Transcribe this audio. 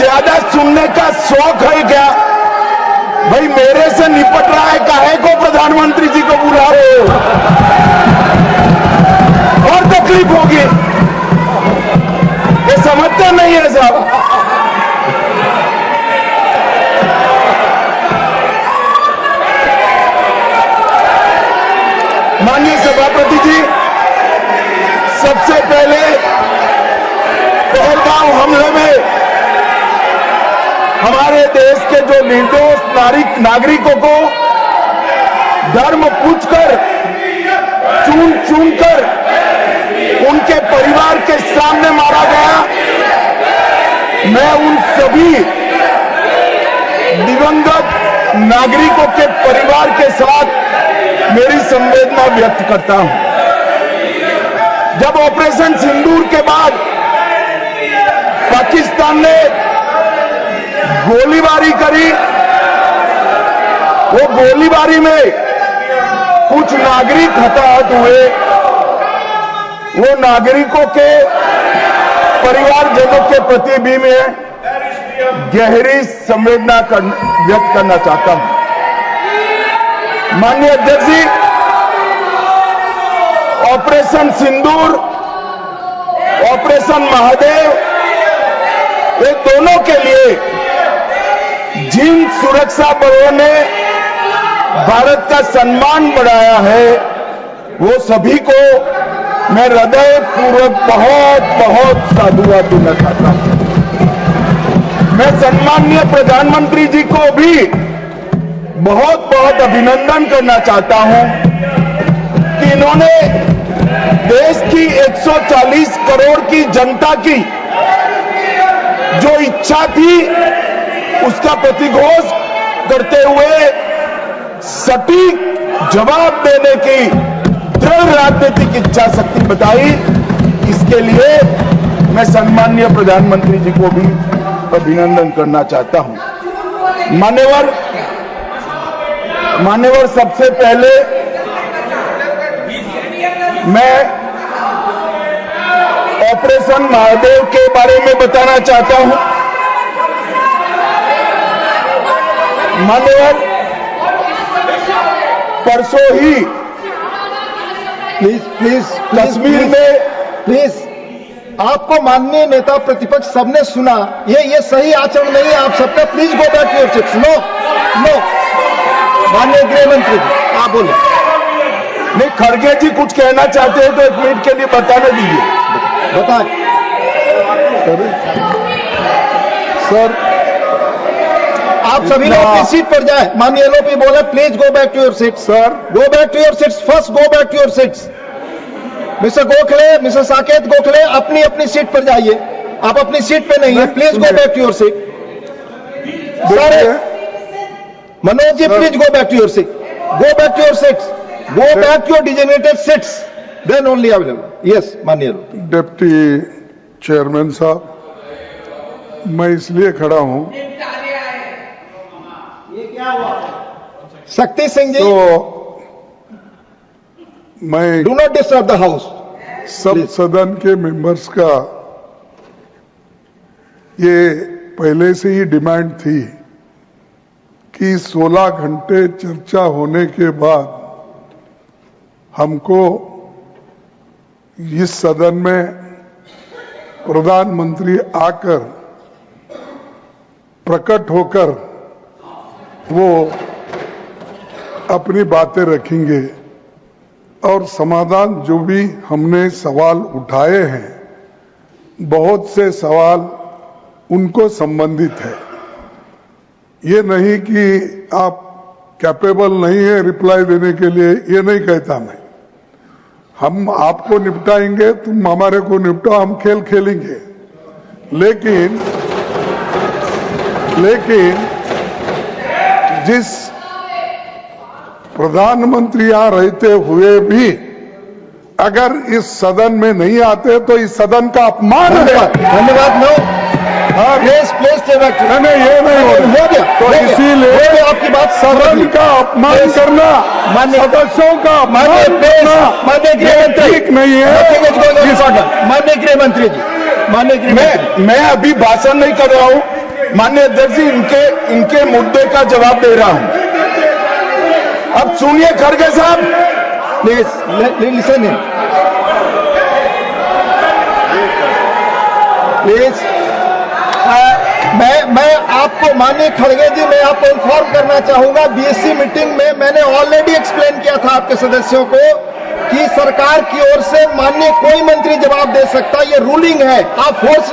ज्यादा सुनने का शौक है क्या? भाई मेरे से निपट रहा है, काहे को प्रधानमंत्री जी को बुला रहे हो? और तकलीफ होगी, ये समझते नहीं है साहब। माननीय सभापति जी, सबसे पहले पहलगाम हमले में हमारे देश के जो निर्दोष नागरिकों को धर्म पूछकर, चुन चुन कर उनके परिवार के सामने मारा गया, मैं उन सभी दिवंगत नागरिकों के परिवार के साथ मेरी संवेदना व्यक्त करता हूं। जब ऑपरेशन सिंदूर के बाद पाकिस्तान ने गोलीबारी करी, वो गोलीबारी में कुछ नागरिक हताहत हुए, वो नागरिकों के परिवारजनों के प्रति भी मैं गहरी संवेदना व्यक्त करना चाहता हूं। माननीय अध्यक्ष जी, ऑपरेशन सिंदूर, ऑपरेशन महादेव, ये दोनों के लिए जिन सुरक्षा बलों ने भारत का सम्मान बढ़ाया है, वो सभी को मैं हृदय पूर्वक बहुत बहुत साधुवाद देना चाहता हूं। मैं सम्माननीय प्रधानमंत्री जी को भी बहुत बहुत अभिनंदन करना चाहता हूं कि इन्होंने देश की 140 करोड़ की जनता की जो इच्छा थी, उसका प्रतिघोष करते हुए सटीक जवाब देने की दृढ़ राजनीतिक इच्छा शक्ति बताई। इसके लिए मैं सम्माननीय प्रधानमंत्री जी को भी अभिनंदन करना चाहता हूं। मान्यवर, सबसे पहले मैं ऑपरेशन महादेव के बारे में बताना चाहता हूं। मान्यवर, परसों ही प्लीज कश्मीर में प्लीज आपको माननीय नेता प्रतिपक्ष सबने सुना, ये सही आचरण नहीं है आप सबका। Please go back your seats. No, माननीय गृह मंत्री जी आप बोले। नहीं, खड़गे जी कुछ कहना चाहते हैं तो 1 मिनट के लिए बताने दीजिए। बताएं सर। आप सभी लोग अपनी सीट पर जाए। माननीय एलओपी बोले please go back to your seat. Sir, go back to your seats. First go back to your seats. Mister Gokhale, mister Saket Gokhale, अपनी अपनी सीट पर जाइए। आप अपनी सीट पे नहीं है, please go back to your seat. Sir Manoj ji, please go back to your seat. Go back to your seats. Go back to your designated seats, then only available. Yes माननीय डिप्टी चेयरमैन साहब, मैं इसलिए खड़ा हूं, शक्ति सिंह जी, तो मैं do not disturb the house. सब सदन के मेंबर्स का ये पहले से ही डिमांड थी कि 16 घंटे चर्चा होने के बाद हमको इस सदन में प्रधानमंत्री आकर प्रकट होकर वो अपनी बातें रखेंगे और समाधान जो भी हमने सवाल उठाए हैं, बहुत से सवाल उनको संबंधित है। ये नहीं कि आप कैपेबल नहीं है रिप्लाई देने के लिए, ये नहीं कहता मैं। हम आपको निपटाएंगे, तुम हमारे को निपटाओ, हम खेल खेलेंगे। लेकिन जिस प्रधानमंत्री यहां रहते हुए भी अगर इस सदन में नहीं आते तो इस सदन का अपमान है। धन्यवाद। नो, प्लीज नहीं, ये नहीं हो गया। तो इसीलिए आपकी बात सदन का अपमान करना, सदस्यों का अपमान करना ठीक नहीं है। माननीय गृह मंत्री जी, मैं अभी भाषण नहीं कर रहा हूं। माननीय अध्यक्ष जी, इनके मुद्दे का जवाब दे रहा हूं। अब सुनिए खड़गे साहब, प्लीज लिसन इन, प्लीज। मैं आपको, माननीय खड़गे जी, मैं आपको इन्फॉर्म करना चाहूंगा, बीएससी मीटिंग में मैंने ऑलरेडी एक्सप्लेन किया था आपके सदस्यों को कि सरकार की ओर से माननीय कोई मंत्री जवाब दे सकता, ये रूलिंग है। आप फोर्स